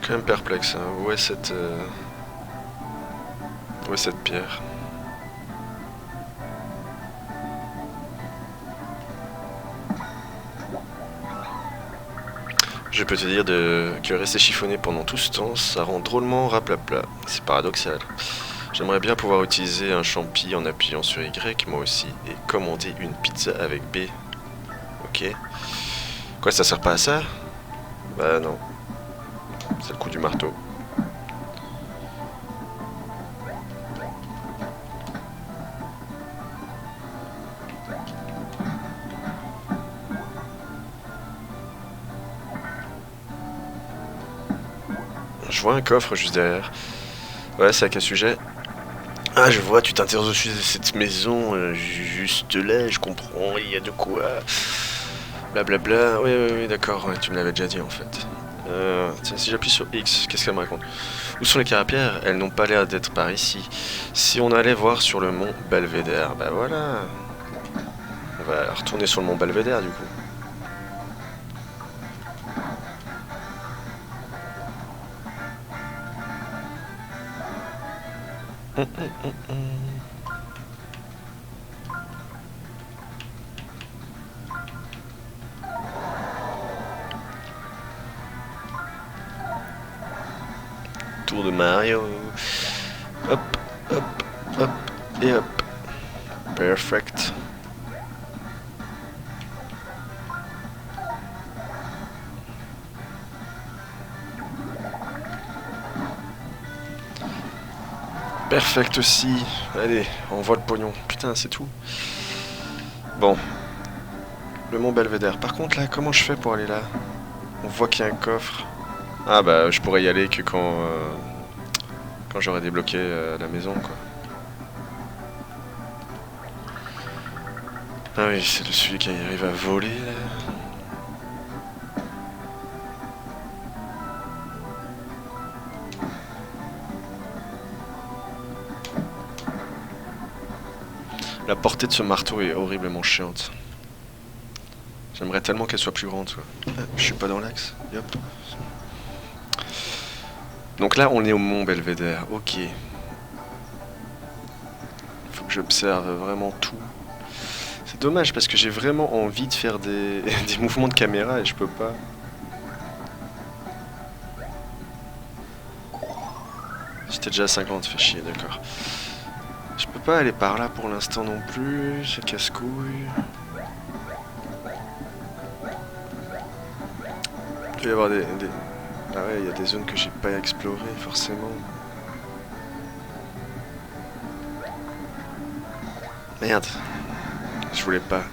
quand même perplexe, hein. Où est cette pierre? Je peux te dire que rester chiffonné pendant tout ce temps, ça rend drôlement raplapla. C'est paradoxal. J'aimerais bien pouvoir utiliser un champi en appuyant sur Y, moi aussi, et commander une pizza avec B. Ok. Quoi, ça sert pas à ça? Bah non. C'est le coup du marteau. Je vois un coffre juste derrière. Ouais, c'est à quel sujet? Ah, je vois, tu t'intéresses au sujet de cette maison, juste là, je comprends, il y a de quoi. Blablabla, oui, d'accord, ouais, tu me l'avais déjà dit en fait. Tiens, si j'appuie sur X, qu'est-ce qu'elle me raconte? Où sont les carapières? Elles n'ont pas l'air d'être par ici. Si on allait voir sur le mont Belvédère, bah voilà. On va retourner sur le mont Belvédère du coup. Tour de Mario. Hop, hop, hop, et hop. Perfect. Perfect aussi. Allez, on voit le pognon. Putain, c'est tout. Bon. Le mont Belvédère. Par contre, là, comment je fais pour aller là? On voit qu'il y a un coffre. Ah bah, je pourrais y aller que quand j'aurai débloqué la maison, quoi. Ah oui, c'est celui qui arrive à voler, là. La portée de ce marteau est horriblement chiante. J'aimerais tellement qu'elle soit plus grande, quoi. Ah, je suis pas dans l'axe. Yop. Donc là, on est au mont Belvédère. Ok. Faut que j'observe vraiment tout. C'est dommage parce que j'ai vraiment envie de faire des mouvements de caméra et je peux pas. J'étais déjà à 50, fait chier, d'accord. Je peux pas aller par là pour l'instant non plus, c'est casse-couille. Il peut y avoir Ah ouais, il y a des zones que j'ai pas explorées forcément. Merde, je voulais pas.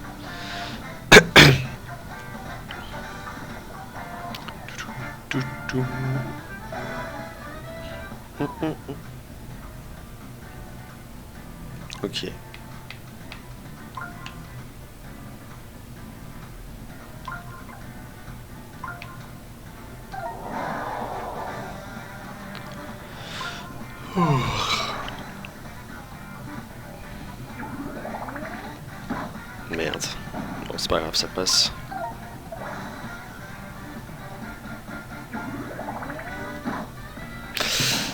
Ok. Merde. Bon, c'est pas grave, ça passe.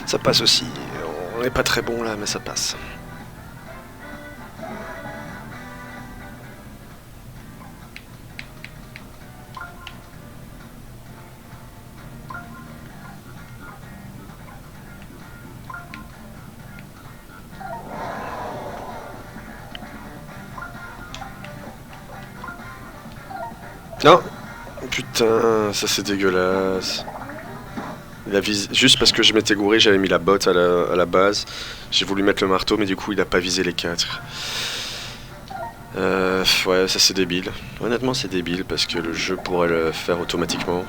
Ça passe aussi. On n'est pas très bon là, mais ça passe. Non! Putain, ça c'est dégueulasse. Juste parce que je m'étais gouré, j'avais mis la botte à la base. J'ai voulu mettre le marteau, mais du coup il a pas visé les 4. Ouais, ça c'est débile. Honnêtement, c'est débile parce que le jeu pourrait le faire automatiquement.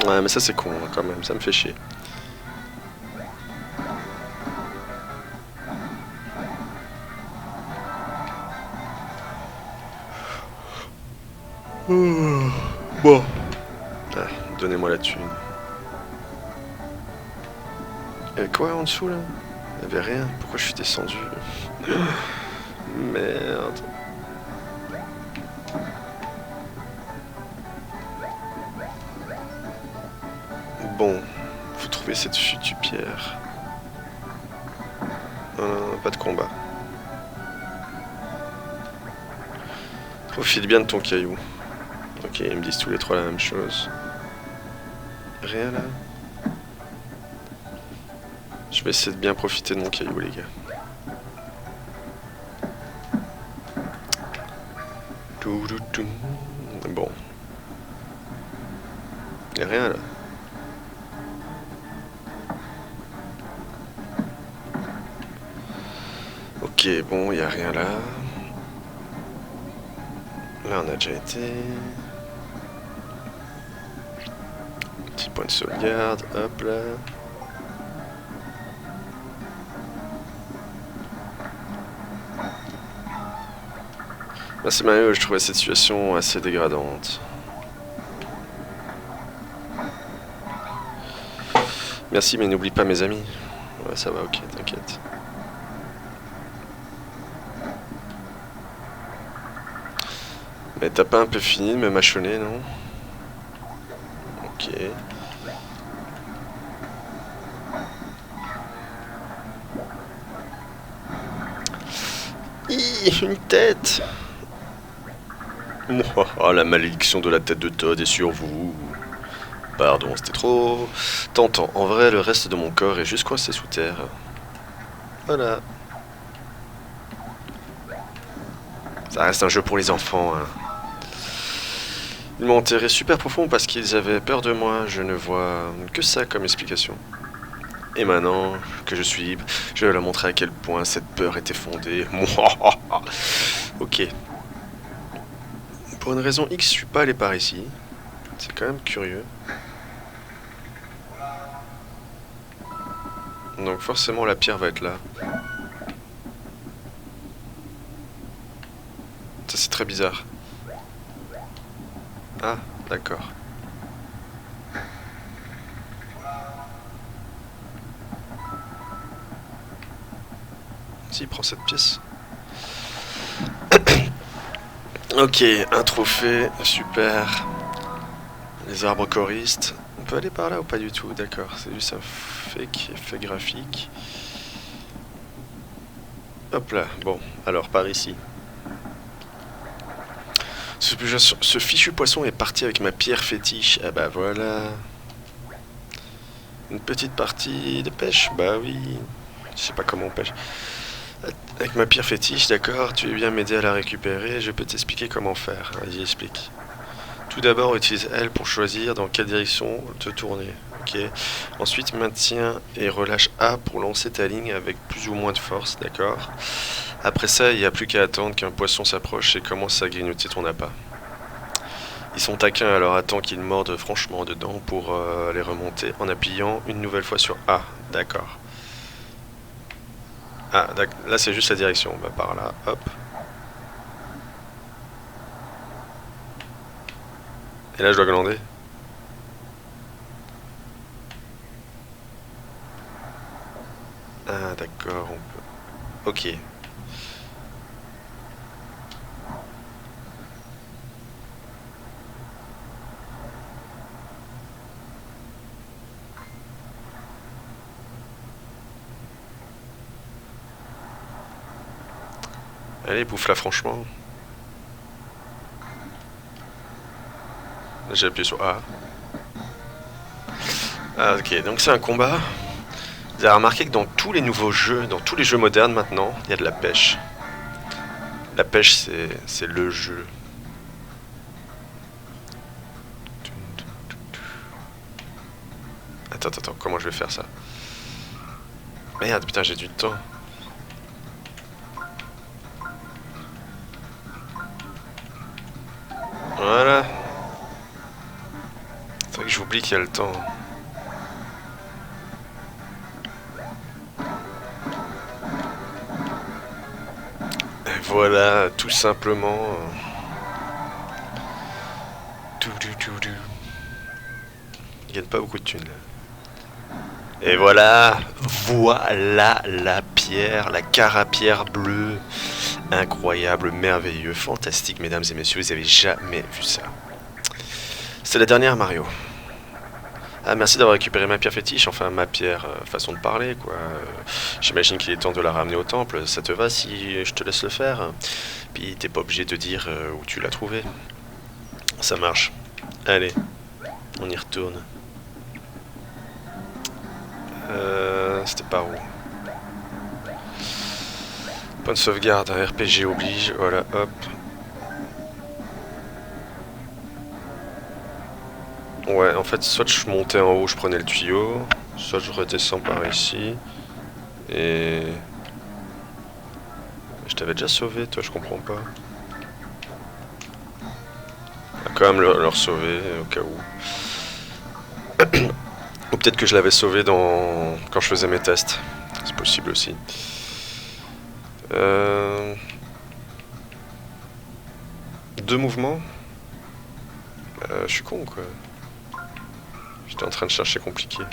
Ouais, mais ça c'est con hein, quand même, ça me fait chier. Bon. Ah, donnez-moi la thune. Et quoi en dessous là? Il n'y avait rien. Pourquoi je suis descendu? Merde. Bon, faut trouver cette foutue pierre. Pas de combat. Profite bien de ton caillou. Ok, ils me disent tous les trois la même chose. Rien là. Je vais essayer de bien profiter de mon caillou, les gars. Bon. Y'a rien là. Ok, bon, y'a rien là. Là, on a déjà été. Petit point de sauvegarde, hop là. Là, c'est malheureux, je trouvais cette situation assez dégradante. Merci, mais n'oublie pas mes amis. Ouais, ça va, ok, t'inquiète. Mais t'as pas un peu fini de me mâchonner, non? Ok. Une tête! Oh, la malédiction de la tête de Todd est sur vous. Pardon, c'était trop tentant. En vrai, le reste de mon corps est juste coincé sous terre. Voilà. Ça reste un jeu pour les enfants, hein. Ils m'ont enterré super profond parce qu'ils avaient peur de moi. Je ne vois que ça comme explication. Et maintenant que je suis libre, je vais leur montrer à quel point cette peur était fondée. Ok. Pour une raison X, je suis pas allé par ici. C'est quand même curieux. Donc forcément la pierre va être là. Ça c'est très bizarre. Ah, d'accord. Si, prends cette pièce. Ok, un trophée, super. Les arbres choristes. On peut aller par là ou pas du tout? D'accord, c'est juste un fake effet graphique. Hop là, bon, alors par ici. Ce fichu poisson est parti avec ma pierre fétiche. Ah bah voilà. Une petite partie de pêche? Bah oui. Je sais pas comment on pêche. Avec ma pierre fétiche, d'accord, tu veux bien m'aider à la récupérer, je peux t'expliquer comment faire. Vas-y, explique. Tout d'abord, utilise L pour choisir dans quelle direction te tourner. Ok. Ensuite, maintiens et relâche A pour lancer ta ligne avec plus ou moins de force, d'accord. Après ça, il n'y a plus qu'à attendre qu'un poisson s'approche et commence à grignoter ton appât. Ils sont taquins, alors attends qu'ils mordent franchement dedans pour les remonter en appuyant une nouvelle fois sur A, d'accord. Ah, là c'est juste la direction, bah par là, hop. Et là je dois glander. Ah d'accord, on peut... Ok. Allez, bouffe là franchement. J'ai appuyé sur A. Ah ok, donc c'est un combat. Vous avez remarqué que dans tous les nouveaux jeux, dans tous les jeux modernes maintenant, il y a de la pêche. La pêche c'est le jeu. Attends, comment je vais faire ça? Merde, putain, j'ai du temps. Voilà. C'est vrai que j'oublie qu'il y a le temps. Et voilà, tout simplement. Il gagne pas beaucoup de thunes. Et voilà, voilà la pierre, la carapierre bleue. Incroyable, merveilleux, fantastique, mesdames et messieurs, vous avez jamais vu ça. C'est la dernière, Mario. Ah, merci d'avoir récupéré ma pierre fétiche, enfin ma pierre façon de parler, quoi. J'imagine qu'il est temps de la ramener au temple. Ça te va si je te laisse le faire? Puis t'es pas obligé de dire où tu l'as trouvée. Ça marche. Allez, on y retourne. C'était par où? Point de sauvegarde, un RPG oblige, voilà, hop. Ouais, en fait, soit je montais en haut, je prenais le tuyau, soit je redescends par ici. Et... Je t'avais déjà sauvé, toi, je comprends pas. On va quand même leur sauver, au cas où. Ou peut-être que je l'avais sauvé quand je faisais mes tests. C'est possible aussi. Deux mouvements. Je suis con, quoi. J'étais en train de chercher compliqué.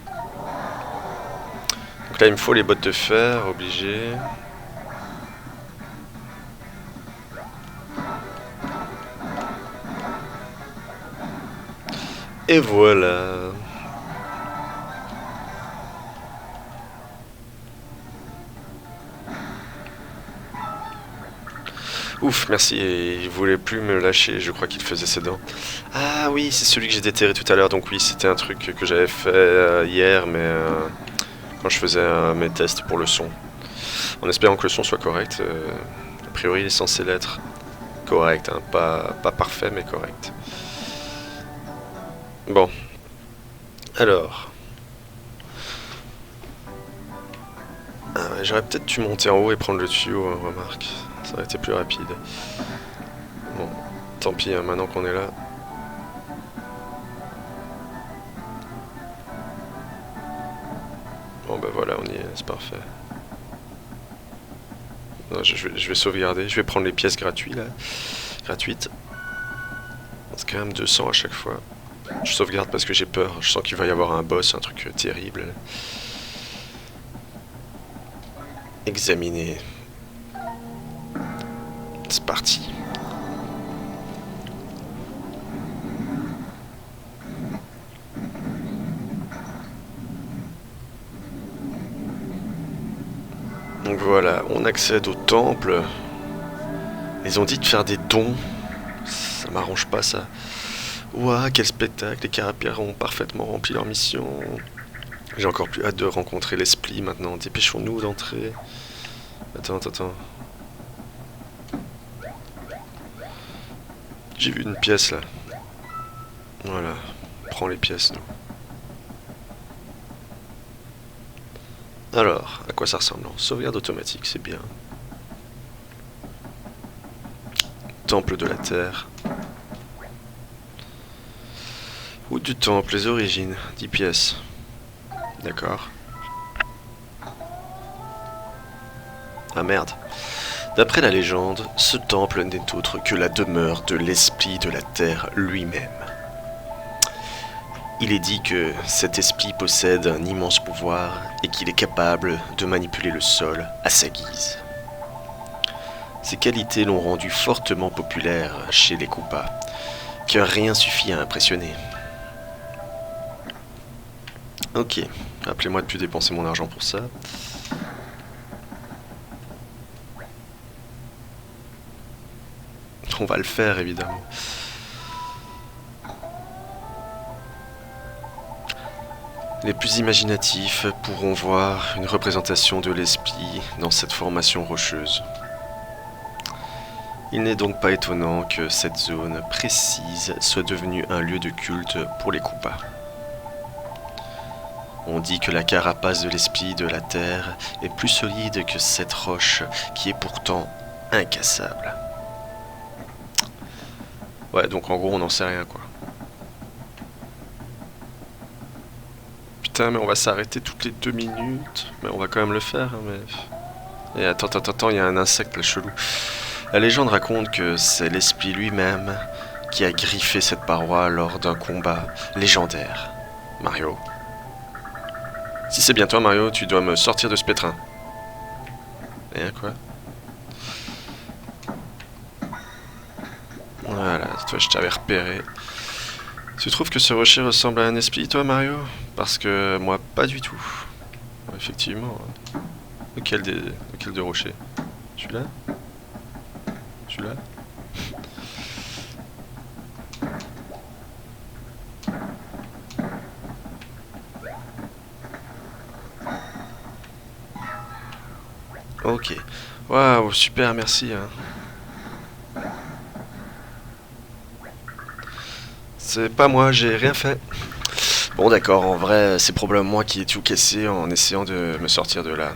Donc là, il me faut les bottes de fer, obligé. Et voilà. Ouf, merci. Et il voulait plus me lâcher, je crois qu'il faisait ses dents. Ah oui, c'est celui que j'ai déterré tout à l'heure, donc oui, c'était un truc que j'avais fait hier, mais quand je faisais mes tests pour le son. En espérant que le son soit correct. A priori, il est censé l'être correct, hein, pas parfait, mais correct. Bon. Alors. Ah ouais, j'aurais peut-être dû monter en haut et prendre le tuyau, hein, remarque. Ça aurait été plus rapide. Bon, tant pis, hein, maintenant qu'on est là. Bon bah voilà, on y est, c'est parfait. Non, je vais sauvegarder, je vais prendre les pièces gratuites là. Gratuites. C'est quand même 200 à chaque fois. Je sauvegarde parce que j'ai peur, je sens qu'il va y avoir un boss, un truc terrible. Examiner. C'est parti. Donc voilà, on accède au temple. Ils ont dit de faire des dons. Ça m'arrange pas ça. Ouah, quel spectacle, les carapières ont parfaitement rempli leur mission. J'ai encore plus hâte de rencontrer l'esprit maintenant. Dépêchons-nous d'entrer. Attends. J'ai vu une pièce là. Voilà, prends les pièces nous. Alors, à quoi ça ressemble? Sauvegarde automatique, c'est bien. Temple de la Terre. Route du temple, les origines, 10 pièces. D'accord. Ah merde. D'après la légende, ce temple n'est autre que la demeure de l'esprit de la Terre lui-même. Il est dit que cet esprit possède un immense pouvoir et qu'il est capable de manipuler le sol à sa guise. Ces qualités l'ont rendu fortement populaire chez les Koopas, car rien suffit à impressionner. Ok, rappelez-moi de plus dépenser mon argent pour ça. On va le faire évidemment. Les plus imaginatifs pourront voir une représentation de l'esprit dans cette formation rocheuse. Il n'est donc pas étonnant que cette zone précise soit devenue un lieu de culte pour les Koopas. On dit que la carapace de l'esprit de la Terre est plus solide que cette roche qui est pourtant incassable. Ouais, donc en gros on n'en sait rien quoi. Putain, mais on va s'arrêter toutes les 2 minutes. Mais on va quand même le faire, hein, mais... Et attends, il y a un insecte là, chelou. La légende raconte que c'est l'esprit lui-même qui a griffé cette paroi lors d'un combat légendaire. Mario. Si c'est bien toi, Mario, tu dois me sortir de ce pétrin. Et quoi? Voilà, toi je t'avais repéré. Tu trouves que ce rocher ressemble à un esprit, toi, Mario? Parce que moi, pas du tout. Effectivement. Lequel de rochers? Celui-là? Celui-là? Ok. Waouh, super, merci. Hein. C'est pas moi, j'ai rien fait. Bon d'accord, en vrai, c'est probablement moi qui ai tout cassé en essayant de me sortir de là.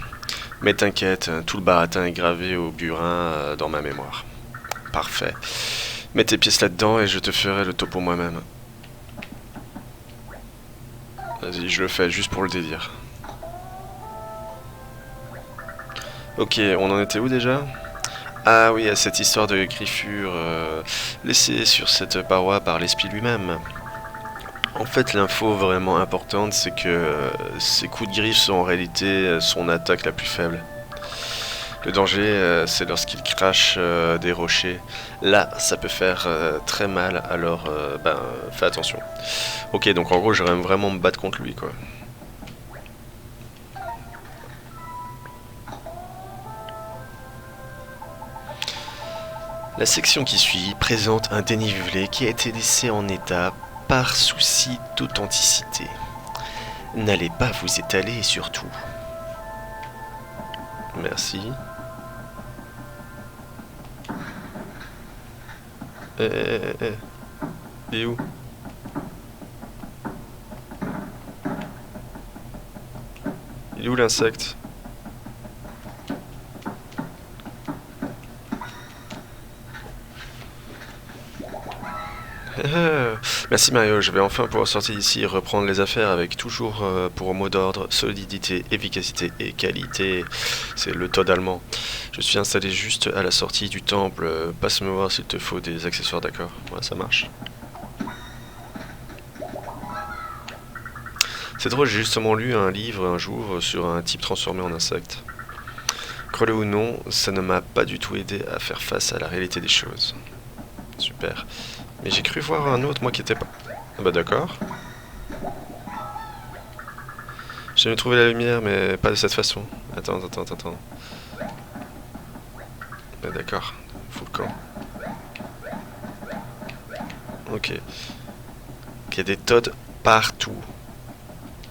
Mais t'inquiète, tout le baratin est gravé au burin dans ma mémoire. Parfait. Mets tes pièces là-dedans et je te ferai le topo moi-même. Vas-y, je le fais juste pour le délire. Ok, on en était où déjà? Ah oui, à cette histoire de griffure laissée sur cette paroi par l'esprit lui-même. En fait, l'info vraiment importante, c'est que ces coups de griffe sont en réalité son attaque la plus faible. Le danger, c'est lorsqu'il crache des rochers. Là, ça peut faire très mal, alors fais attention. Ok, donc en gros, j'aimerais vraiment me battre contre lui, quoi. La section qui suit présente un dénivelé qui a été laissé en état par souci d'authenticité. N'allez pas vous étaler surtout. Merci. Il est où? Il est où l'insecte? Merci Mario, je vais enfin pouvoir sortir d'ici et reprendre les affaires avec toujours pour mot d'ordre solidité, efficacité et qualité. C'est le Todd allemand. Je suis installé juste à la sortie du temple. Passe-me voir s'il te faut des accessoires, d'accord? Ouais, ça marche. C'est drôle, j'ai justement lu un livre un jour sur un type transformé en insecte. Crois-le ou non, ça ne m'a pas du tout aidé à faire face à la réalité des choses. Super. Mais j'ai cru voir un autre, moi, qui était pas... Ah bah d'accord. J'ai trouvé la lumière, mais pas de cette façon. Attends. Bah d'accord. Faut le camp. Ok. Il y a des Todd partout.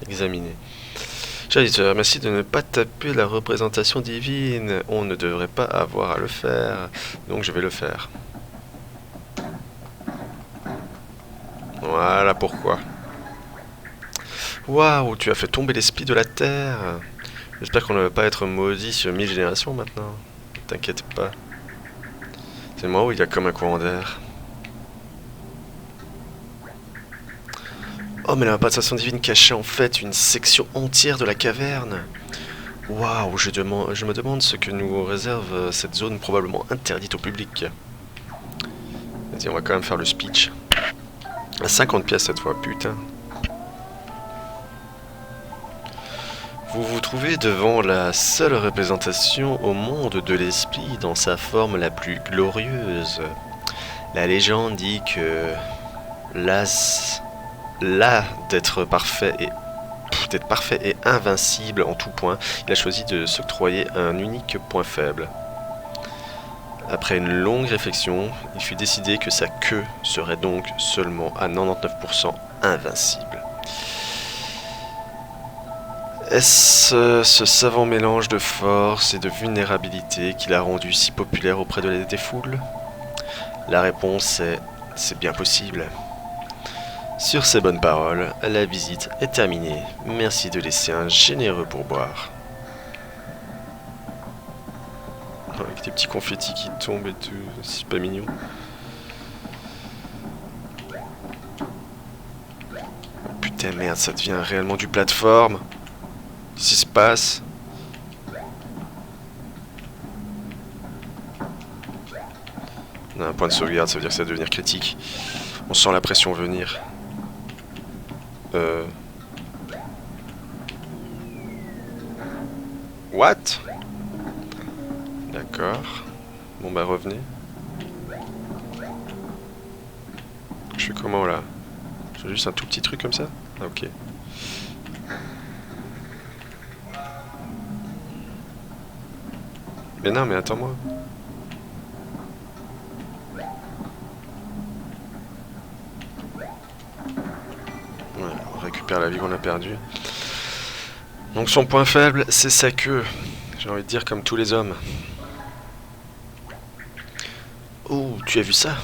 Examiner. Cher éditeur, merci de ne pas taper la représentation divine. On ne devrait pas avoir à le faire. Donc je vais le faire. Voilà pourquoi. Waouh, tu as fait tomber l'esprit de la terre. J'espère qu'on ne va pas être maudit sur 1000 générations maintenant. T'inquiète pas. C'est moi où il y a comme un courant d'air. Oh mais la passation divine cachait en fait une section entière de la caverne. Waouh, je me demande ce que nous réserve cette zone probablement interdite au public. Vas-y, on va quand même faire le speech. À 50 pièces cette fois, putain. Vous vous trouvez devant la seule représentation au monde de l'esprit dans sa forme la plus glorieuse. La légende dit que d'être parfait et invincible en tout point, il a choisi de s'octroyer un unique point faible. Après une longue réflexion, il fut décidé que sa queue serait donc seulement à 99% invincible. Est-ce ce savant mélange de force et de vulnérabilité qui l'a rendu si populaire auprès des foules? La réponse est « c'est bien possible ». Sur ces bonnes paroles, la visite est terminée. Merci de laisser un généreux pourboire. Avec des petits confettis qui tombent et tout, c'est pas mignon. Putain merde, ça devient réellement du plateforme. Qu'est-ce qui se passe? On a un point de sauvegarde, ça veut dire que ça va devenir critique. On sent la pression venir. What? D'accord. Bon bah revenez. Je fais comment là? Je fais juste un tout petit truc comme ça? Ah, ok. Mais non, mais attends-moi. Ouais, on récupère la vie qu'on a perdue. Donc son point faible, c'est sa queue. J'ai envie de dire comme tous les hommes. Oh, tu as vu ça?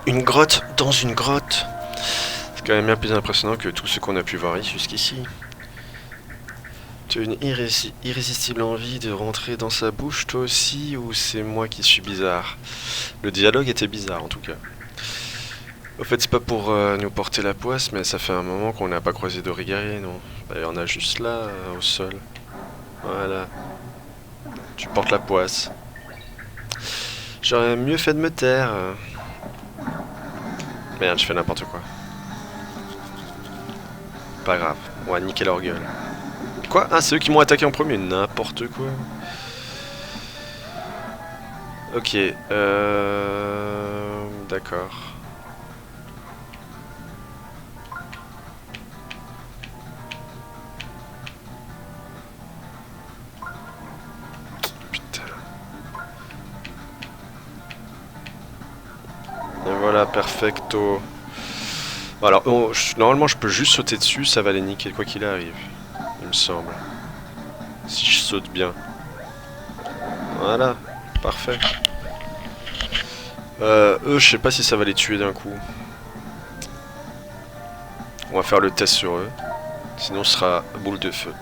Une grotte dans une grotte. C'est quand même bien plus impressionnant que tout ce qu'on a pu voir jusqu'ici. Tu as une irrésistible envie de rentrer dans sa bouche, toi aussi, ou c'est moi qui suis bizarre? Le dialogue était bizarre, en tout cas. Au fait, c'est pas pour nous porter la poisse, mais ça fait un moment qu'on n'a pas croisé d'origaris, non? Bah, il y en a juste là, au sol. Voilà. Tu portes la poisse. J'aurais mieux fait de me taire. Merde, je fais n'importe quoi. Pas grave, on va niquer leur gueule. Quoi? Ah, c'est eux qui m'ont attaqué en premier, n'importe quoi. Ok, d'accord. Putain. Et voilà, perfecto. Bon, alors, normalement, je peux juste sauter dessus, ça va les niquer quoi qu'il arrive. Il me semble. Si je saute bien. Voilà, parfait. Eux, je sais pas si ça va les tuer d'un coup. On va faire le test sur eux. Sinon, ce sera boule de feu.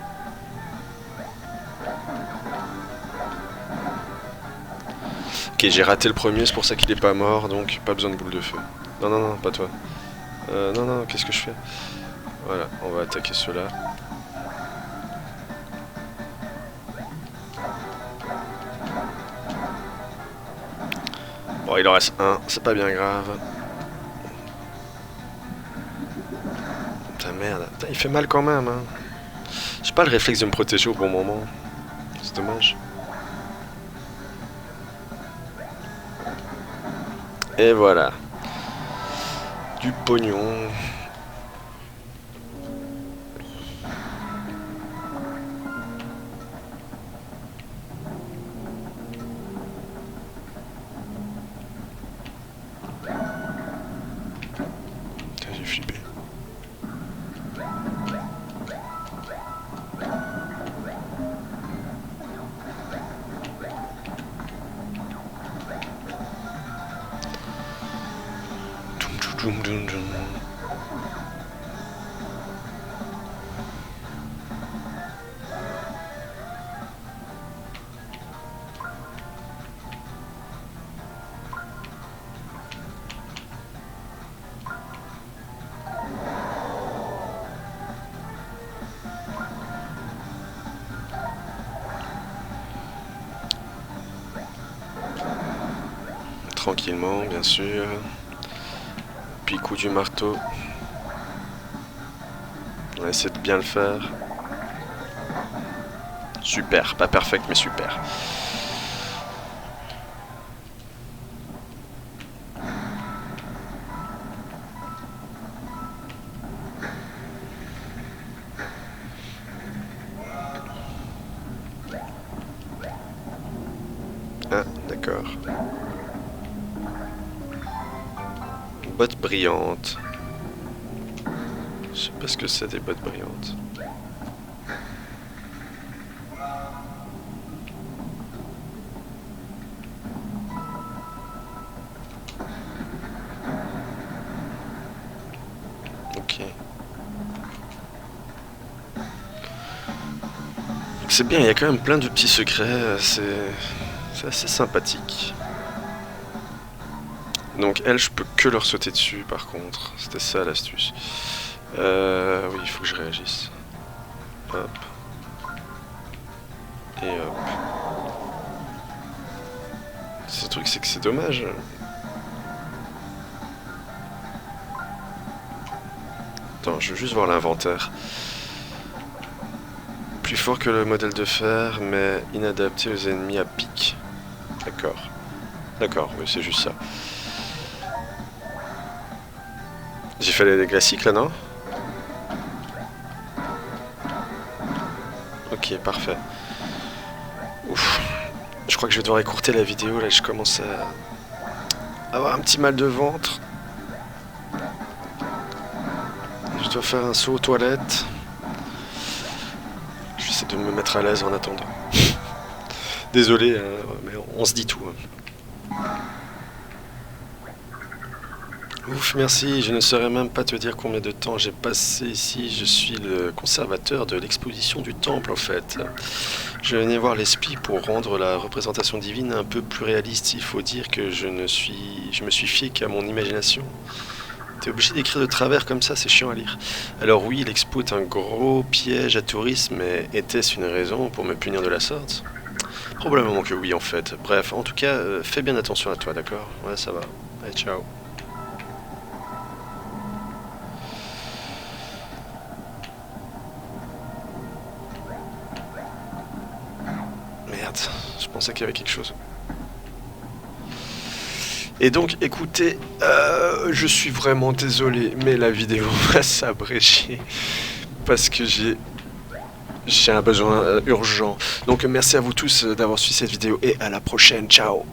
Ok, j'ai raté le premier, c'est pour ça qu'il est pas mort, donc pas besoin de boule de feu. Non, non, non, pas toi. Non, non, qu'est-ce que je fais? Voilà, on va attaquer ceux-là. Bon, il en reste un, c'est pas bien grave. Putain, merde. Putain, il fait mal quand même, hein. J'ai pas le réflexe de me protéger au bon moment. C'est dommage. Et voilà. Du pognon. Putain, j'ai flippé. Doum, doum, doum. Tranquillement, bien sûr. Puis coup du marteau. On va essayer de bien le faire. Super, pas perfect mais super. Ah, d'accord. Bottes brillantes. Je sais pas ce que c'est des bottes brillantes. Ok. C'est bien, il y a quand même plein de petits secrets, c'est assez sympathique. Donc elle, je peux que leur sauter dessus par contre. C'était ça l'astuce. Oui, il faut que je réagisse. Hop. Et hop. Ce truc, c'est que c'est dommage. Attends, je veux juste voir l'inventaire. Plus fort que le modèle de fer, mais inadapté aux ennemis à pic. D'accord. D'accord, oui, c'est juste ça. J'ai fait les classiques là, non? Ok, parfait. Ouf. Je crois que je vais devoir écourter la vidéo, là je commence à avoir un petit mal de ventre. Je dois faire un saut aux toilettes. Je vais essayer de me mettre à l'aise en attendant. Désolé, mais on se dit tout. Ouf, merci. Je ne saurais même pas te dire combien de temps j'ai passé ici. Je suis le conservateur de l'exposition du temple, en fait. Je venais voir les spies pour rendre la représentation divine un peu plus réaliste. Il faut dire que je me suis fié qu'à mon imagination. T'es obligé d'écrire de travers comme ça, c'est chiant à lire. Alors oui, l'expo est un gros piège à tourisme, mais était-ce une raison pour me punir de la sorte? Probablement que oui, en fait. Bref, en tout cas, fais bien attention à toi, d'accord? Ouais, ça va. Allez, ciao. Merde, je pensais qu'il y avait quelque chose. Et donc, écoutez, je suis vraiment désolé, mais la vidéo va s'abréger parce que j'ai un besoin urgent. Donc, merci à vous tous d'avoir suivi cette vidéo et à la prochaine. Ciao!